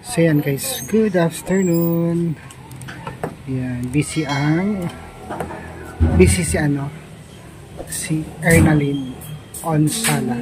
So yan guys, good afternoon. Yan, busy si si Ernalyn on sala.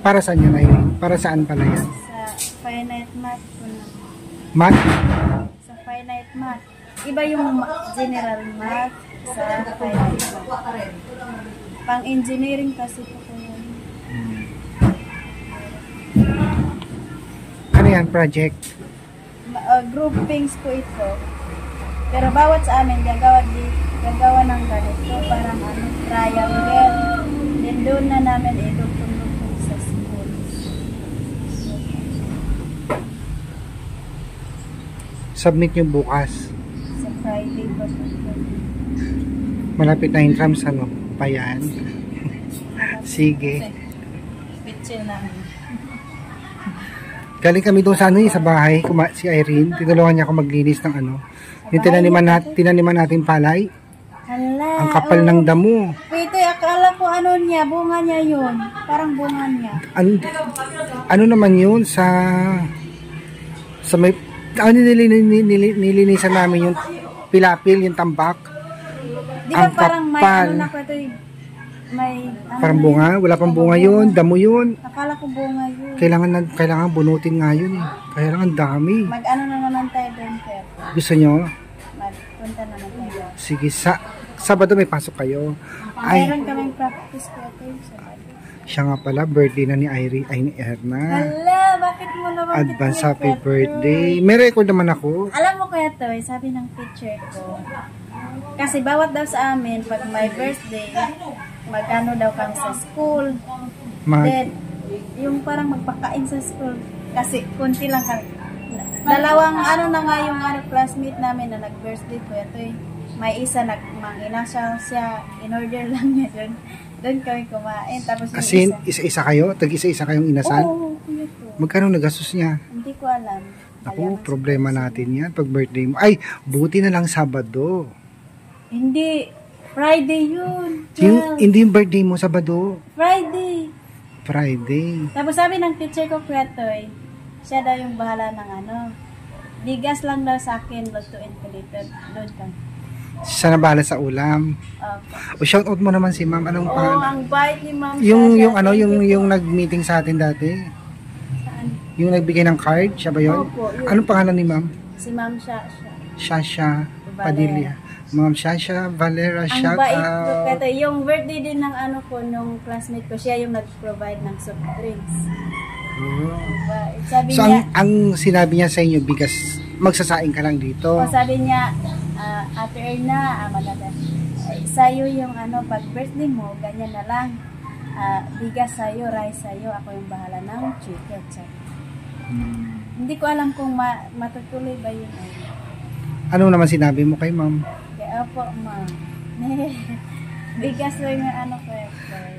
Para saan yan ay? Para saan pala yan? Sa finite math po na. Math? Sa finite math. Iba yung general math sa finite math. Pang engineering kasi po po yan. Ano yan, project? Groupings po ito. Pero bawat sa amin gagawa ng ganito. Parang trial again. Then doon na namin idugtong-dugtong sa school. Submit nyo bukas. Sa Friday po. Malapit na intrams, ano? Pa yan. Sige. Picture namin. Galing kami doon sa sa bahay, si Irene. Tinulungan niya ako maglinis ng yung tinaniman natin palay. Hala, Ang kapal ng damo. Ito, akala ko bunga niya yun. Parang bunga niya. Ano naman yun sa may nilinisan namin yung pilapil, yung tambak. Di ba Ang parang may kapal. na ko ito may Parang bunga, wala pang bunga yun, damo yun. Akala ko bunga yun. Kailangan bunutin nga yun. Kailangan dami. Mag-ano na naman tayo doon, Fer? Gusto nyo? Magpunta naman tayo. Sige, Sabado may pasok kayo. Mayroon kaming practice ko ito yung Sabado. Siya nga pala, birthday na ni Irene, ay ni Erna. Hala, bakit mo naman Advance happy birthday. May record naman ako. Alam mo kaya to, sabi ng teacher ko, kasi bawat daw sa amin, pag may birthday, magano daw kami sa school. Then, yung parang magpakain sa school. Kasi kunti lang kami. Dalawang na nga yung classmate namin na nag-birthday po. Ito may isa nagmangina siya. In-order lang niya doon. Doon kami kumain. Tapos kasi isa-isa kayo? Tag-isa-isa kayong inasal? Oo, kuya ko. Magkano nagastos niya? Hindi ko alam. Ako, problema natin yan pag birthday mo. Ay, buti na lang Sabado. Hindi. Friday yun. Hindi yung birthday mo Sabado. Friday. Tapos sabi ng teacher ko, Kuya Toy, siya daw yung bahala ng bigas lang daw sa akin, lutuin ko dito. Doon ka. Siya na bahala sa ulam. Okay. O shout out mo naman si ma'am. Anong pangalan? ang bait ni ma'am. Yung nag-meeting sa atin dati. Saan? Yung nagbigay ng card, siya ba yun? Opo, yun. Anong pangalan ni ma'am? Si ma'am siya. Shasha Padilla. Ma'am Shasha Valera, Ang shout bait ko. out. Kaya yung birthday din ng nung classmate ko, siya yung nag-provide ng soft drinks. Oh. Bait. Sabi So, niya, ang sinabi niya sa inyo, bigas, magsasaing ka lang dito. sabi niya, Ate Erna, maganda. Sa'yo yung pag birthday mo, ganyan na lang. Bigas sa'yo, rice sa'yo, ako yung bahala ng chicken. Hindi ko alam kung matutuloy ba yun. Ano naman sinabi mo kay ma'am? Kaya po, ma'am. Bigas lang yung ko.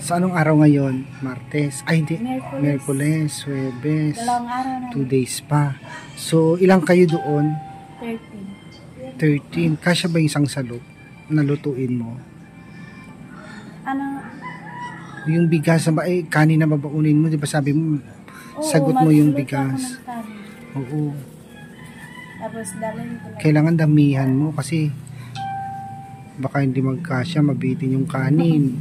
So, anong araw ngayon? Martes? Ay, hindi. Miyerkules. Huwebes. 2 araw na. 2 days pa. So, ilang kayo doon? 13. 13. Kasya ba yung isang salot na lutuin mo? Yung bigas na ba, kanin na babaunin mo, di ba sabi mo, sagot mo yung bigas. Oo. Tapos dalhin ko lang. Kailangan damihan mo kasi baka hindi magkasya, mabitin yung kanin.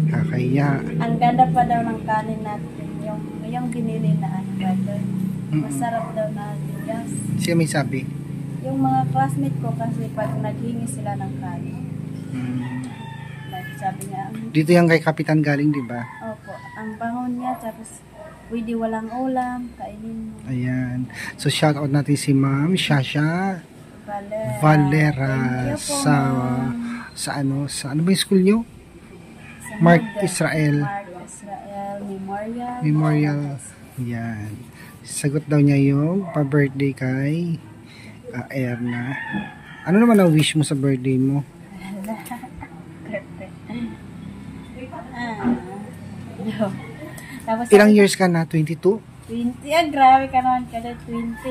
Kakaya. Ang ganda pa daw ng kanin natin, yung binili na butter. Masarap daw na bigas. Siya may sabi? Yung mga classmate ko kasi pag naghingi sila ng kanin. Sabi niya, dito yung kay Kapitan galing, di ba? opo, ang bangon niya, tapos pwede walang ulam, kainin mo. Ayan. So, shout out natin si Ma'am Shasha Thank Valera you po, ma'am. sa ano ba yung school nyo? Sa Mark Mark Israel Memorial. Yan. Sagot daw niya yung pa-birthday kay Erna. Ano naman ang wish mo sa birthday mo? Tapos Ilang years ka na? 22? 20. Grabe ka naman kada 20.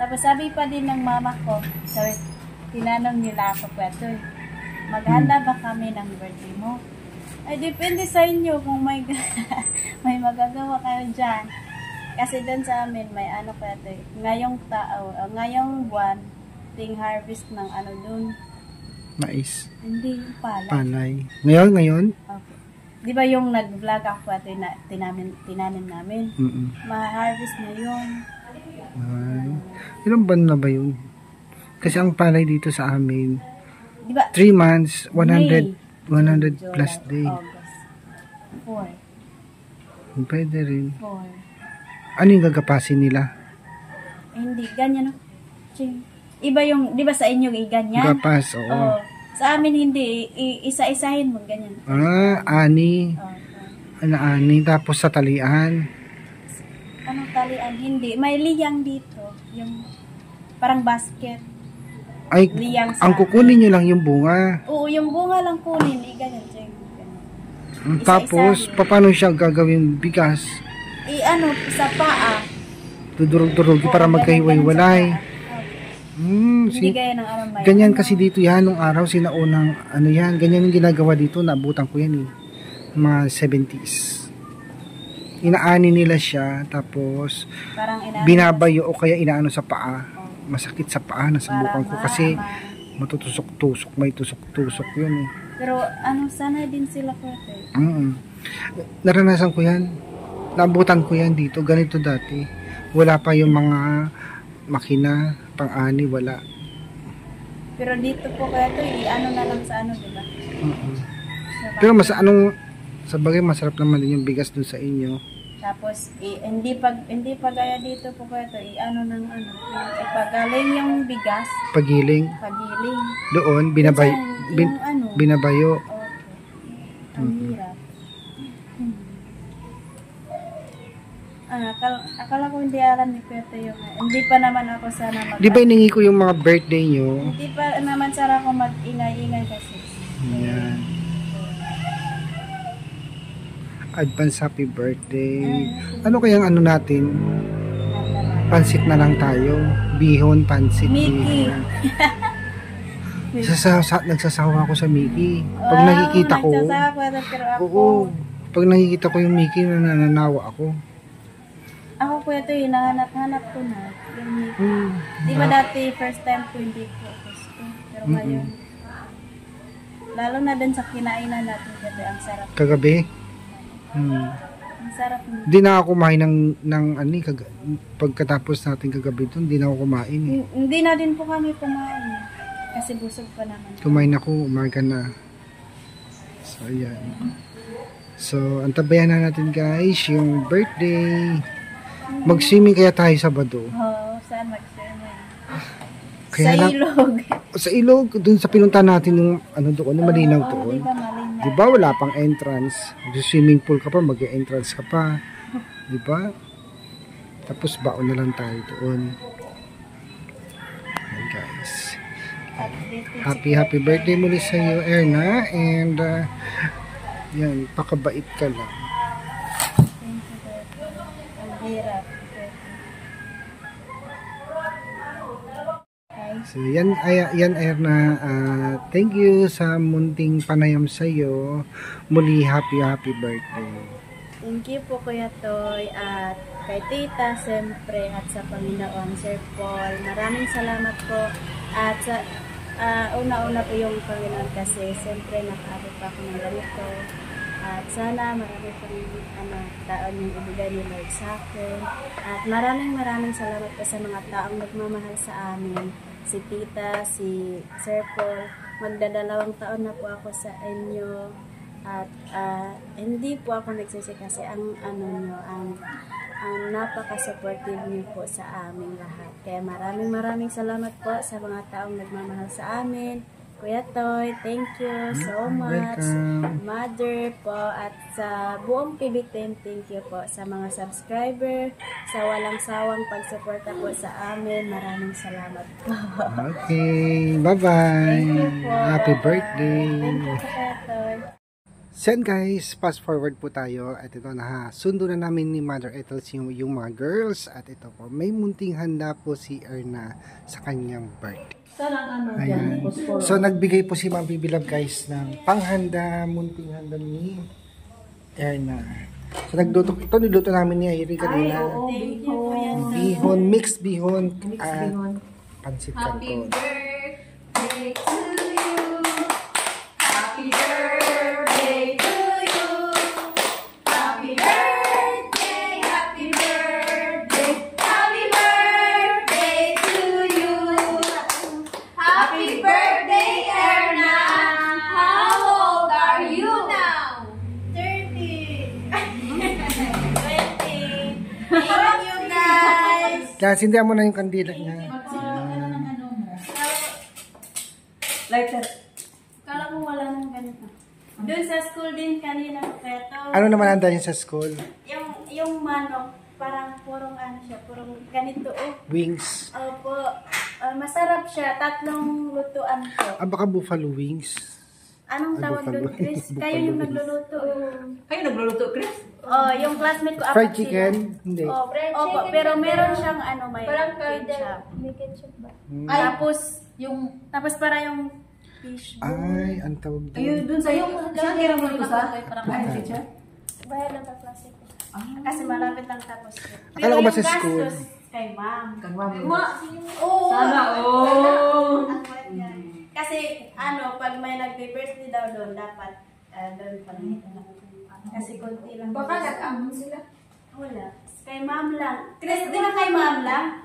Tapos sabi pa din ng mama ko, sabi, tinanong nila ako, Pwetoy, maghanda ba kami ng birthday mo? Ay, depende sa inyo kung may magagawa kayo dyan. Kasi doon sa amin, may ano pa ito, ngayong buwan, ting harvest ng ano doon. Mais. Hindi, palay. Palay. Ngayon? Okay. Di ba yung nag-vlog ako ito na tinanim namin? Ma-harvest na yun. Ay. Ilang buwan na ba yun? Kasi ang palay dito sa amin, diba, 3 months, 100 July, plus day. August. 4. Pwede rin. 4. Ano yung gagapasin nila? Hindi, ganyan. Ching. Iba yung, di ba sa inyo ganyan? Gapas, oo. Oo. Sa amin hindi, isa-isahin mo, ganyan. Ani. Ani, tapos sa talian. Anong talian? Hindi. May liyang dito. Yung parang basket. Ay, Liyang ang kukunin nyo lang yung bunga. Oo, yung bunga lang kunin. Ganyan, Ching. Tapos, paano siya gagawin bigas? Sa paa. Tudurog-durog para magkahiwa-hiwalay. Hindi gaya ng aram may. Ganyan kasi dito yan, nung araw, sinaunang, yan, ganyan yung ginagawa dito, naabutan ko yan mga 70s. Inaani nila siya, tapos, binabayo o kaya inaano sa paa. Masakit sa paa, nasubukan ko kasi, matutusok-tusok, may tusok-tusok yun. Pero, sanay din sila ko ito. Naranasan ko yan. Naabutan ko yan dito, ganito dati. Wala pa yung mga makina, pang-ani, wala. Pero dito po kaya ito, na lang sa diba? Pero sa bagay masarap naman din yung bigas dun sa inyo. Tapos, hindi pa gaya dito po kaya ito, ipagaling yung bigas. Pagiling. Doon, binabayo. Okay. Ang hirap. Akala ko hindi alam ni Pepe yung hindi pa naman ako sana Di ba iningi ko yung mga birthday nyo? Hindi pa naman sana ako mag-ingay-ingay kasi. Yan. Advance happy birthday. Ano kayang natin? Pansit na lang tayo. Bihon, pansit. Mickey. Nagsasawa ako sa Mickey. Pag nakikita ko. Pero ako. Oo. Pag nakikita ko yung Mickey, nananawa ako. Ako po ito, hinahanap-hanap ko na. Yung Mickey. Di ba dati, first time ko hindi po gusto. Pero ngayon, lalo na din sa kinainan natin kasi ang sarap. Kagabi? Ang sarap. Hindi na ako kumain pagkatapos natin kagabi doon, hindi na ako kumain. Hindi na din po kami kumain. Kasi busog pa naman. Kumain ako, umaga na. So, ayan. So, antabayan na natin guys, yung birthday. Mag-swimming kaya tayo Sabado. Oo, saan mag-swimming? Kaya sa ilog. Sa ilog, dun sa pinunta natin yung doon, yung malinaw doon. Diba malinaw? Diba wala pang entrance? Swimming pool ka pa, mag-entrance ka pa. Diba? Tapos baon na lang tayo doon. Okay guys. Happy birthday muli sa iyo, Erna. And yan, pakabait ka lang. Thank you, ang hirap. So yan Erna, thank you sa munting panayam sa iyo. Muli happy birthday. Thank you po Kuya Toy at kay Tita siyempre at sa Panginoon Sir Paul. Maraming salamat po at sa una-una po yung Panginoon kasi siyempre nakaabot pa ako ng ganito. At sana marami po taon yung ibigay ni Lord sa akin. At maraming salamat po sa mga taong nagmamahal sa amin. Si Tita, si Sir Paul, magdadalawang taon na po ako sa inyo at hindi po ako nagsisi kasi ang napaka-supportive niyo po sa aming lahat. Kaya maraming salamat po sa mga taong nagmamahal sa amin. Kuya Toy, thank you so much. Welcome. Mother po at sa buong PB team, thank you po sa mga subscriber, sa walang sawang pagsuporta po sa amin. Maraming salamat po. Okay, bye-bye. Thank you po. Happy birthday. Thank you po, Kuya Toy. So guys, fast forward po tayo at ito na sundo na namin ni Mother Ethels yung mga girls at ito po, may munting handa po si Erna sa kanyang birthday. Ayan. So nagbigay po si Ma'am Bibilab guys ng panghanda, munting handa ni Erna. So, niluto namin ni Irene kanina. Thank you po yan. Bihon, mixed bihon, at pansit Happy canton. birthday to you. Happy birthday to you. Happy birthday, happy birthday. Happy birthday to you. Happy birthday, Erna. How old are you now? 30. 20. Thank you guys. Kaya sindihan mo na yung kandila niya. Lighter. Kala ko wala nang ganito. Doon sa school din kanina peto. Ano naman handa niyo sa school? Yung manok, parang purong ano siya, purong ganito oh. Wings. Opo. Masarap siya. 3 lutuan po. Baka buffalo wings. Anong Ay, tawag doon, buffalo. Chris? Kayo yung nagluluto. Kayo nagluluto, Chris? Oh, yung classmate ko. Fried apat chicken? sila. Hindi. Oh, Fried opo, chicken pero din, meron pero siyang ano, may Parang ketchup. may ketchup ba? Ay, tapos para yung fish ball. Ay, ang tawag doon. Ayun, dun sa yung kira mo ito sa? Ay, teacher? Bayad lang ka klase ko. Kasi malapit lang tapos. Akala ko ba sa yung school? gastos kay ma'am. Oo. Sana, oo. Ang kulit niya. Kasi ano, pag may nag-birthday daw doon, dapat doon pa rin. Kasi konti lang. Baka nag-amon sila. Wala. Kay ma'am lang. Chris, di ba kay ma'am lang?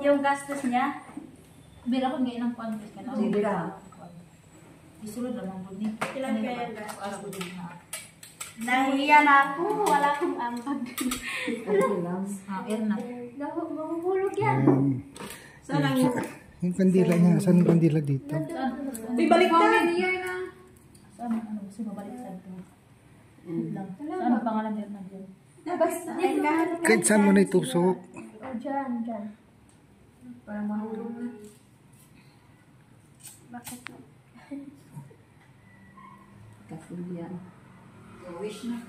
Yung gastos niya? Bila ko ngayon ng content ka na. Sige lang. Isulod lang ang budin. Ilan kaya yung gastos? Alam ko din na. Nahiya na ako. Wala akong ambag. Erna. Mahuhulog yan. Sana yung... Yung kandila niya. Saan yung kandila dito? Uy, baliktad! Saan ano? Gusto mabalik sa ito. Saan ang pangalan ni Erna dyan? Kahit saan mo na itusok. Oh, dyan. Parang mahulog na. Bakit no? Kafulian. Wish na.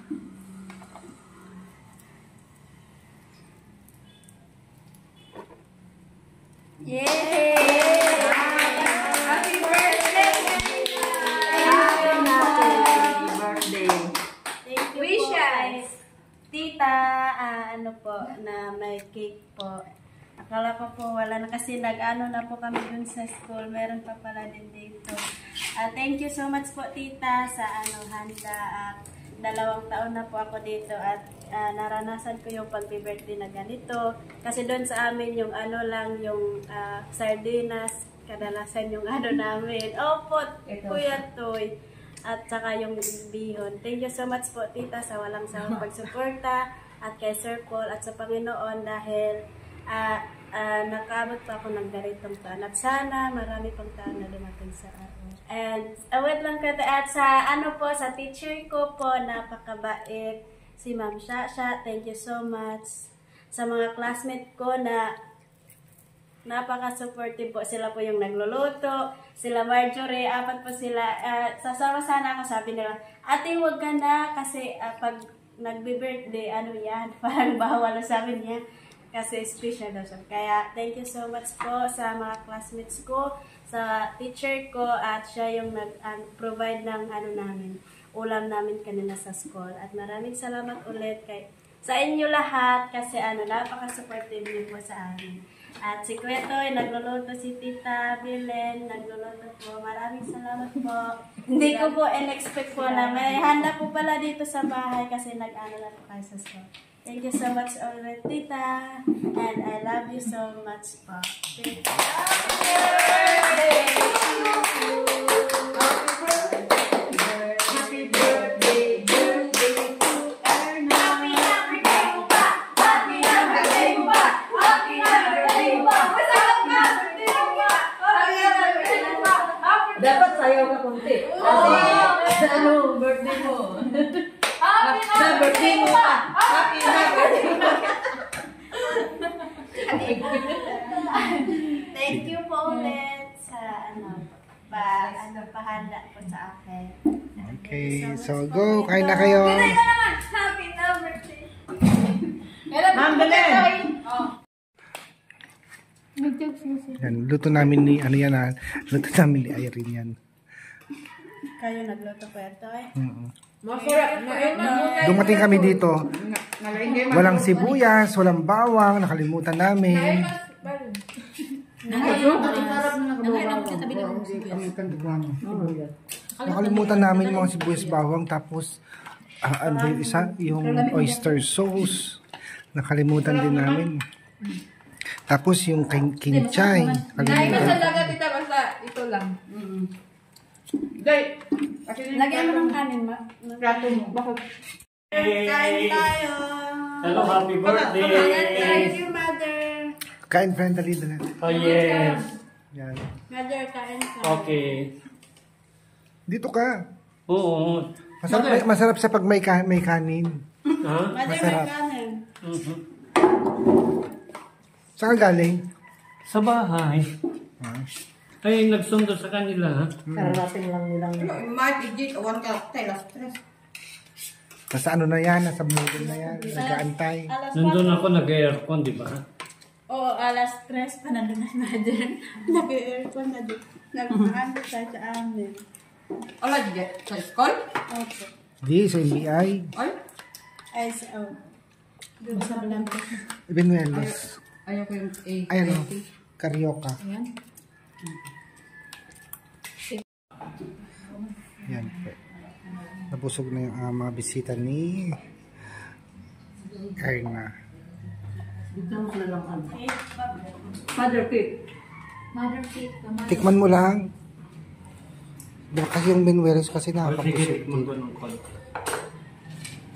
Yay! Happy birthday! Happy birthday! Thank you Wishes. po kay Tita, ano po, na may cake po. Akala ko po wala na kasi nag-ano na po kami dun sa school. Meron pa pala din dito. Thank you so much po Tita sa handa. 2 taon na po ako dito at naranasan ko yung pag-birthday na ganito. Kasi doon sa amin yung ano lang, yung sardinas, kadalasan yung ano namin. Opo, Kuya Toy. At saka yung bihon. Thank you so much po Tita sa walang sawang pagsuporta at kay Sir Paul at sa Panginoon dahil nakaabot pa ako ng ganitong taon. At sana marami pang taon na dumating sa araw. And wait lang kata at sa ano po, sa teacher ko po, napakabait si Ma'am Shasha. Thank you so much. Sa mga classmate ko na napaka-supportive po. Sila po yung nagluluto. Sila Marjorie, 4 po sila. Sasama sana ako, sabi nila, ate huwag ka na kasi pag nagbe-birthday, ano yan, parang bawal sabi niya. Kasi special daw siya. Kaya thank you so much po sa mga classmates ko, sa teacher ko, at siya yung nag-provide ng ano namin, ulam namin kanina sa school. At maraming salamat ulit sa inyo lahat kasi napaka-supportive niyo po sa amin. At si Kuya Toy, nagluluto, si Tita Belen, nagluluto po. Maraming salamat po. Hindi ko po in-expect po na may handa po pala dito sa bahay kasi nag-ano na po kayo sa school. Thank you so much ulit, Tita. And I love you so much po. Thank you. Happy birthday to Erna. Happy birthday mo ba? Dapat sayaw ka konti. Kasi ano, birthday mo. Happy birthday mo pa. Happy birthday mo pa. Thank you po ulit sa pahanda po sa akin. Okay, so go. Kain na kayo. Happy birthday. Ma'am Belen. Yan, luto namin ni, luto namin ni Irene yan. Kayo nagluto po ito eh. Masarap. Dumating kami dito. Walang sibuyas, walang bawang, nakalimutan namin. Nakalimutan namin yung mga sibuyas, bawang, tapos ano ba yung isa? Yung oyster sauce. Nakalimutan din namin. Tapos yung kinchay. Basta dagat kita, basta ito lang. Dahil, Lagyan mo ng kanin, ma. rato mo. Bakit? Kain tayo. Hello, happy birthday! Thank you, mother. Kain friendly na. Oh, yes. Yan. Mother, kain ka. Okay. Dito ka. Oo. Masarap sa pag may kanin. Ha? Mother, Masarap. may kanin. Mhm. Saan ka galing? Sa bahay. Ay, nagsundo sa kanila. Kararating lang nilang. Mike, Igit, awan ka, tayo, last stress. Nasa ano na yan, nasa budol na yan, nag-aantay. Nandun ako nag-aircon, di ba? Oo, alas 3 pa nandun na mother. Nag-aircon na doon. Nag-aano tayo sa amin. Ala, Igit, sa school? Opo. Di, sa NBI. Ay, Ay, sa doon sa Blanco. Benuelos. ayaw ko yung A. Ay, ano? Carioca. Ayan. Yan. Nabusog na yung mga bisita ni Erna. Mother cake. Mother cake. Tikman mo lang. Diba kasi yung Benuelos kasi Sige, nakapabusog. tikman ko ng konti.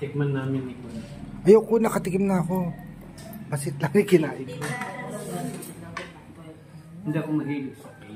Tikman namin ni Kuya. Ayoko, nakatikim na ako. Basit lang yung kinain ko. Hindi ako mahilig sa cake.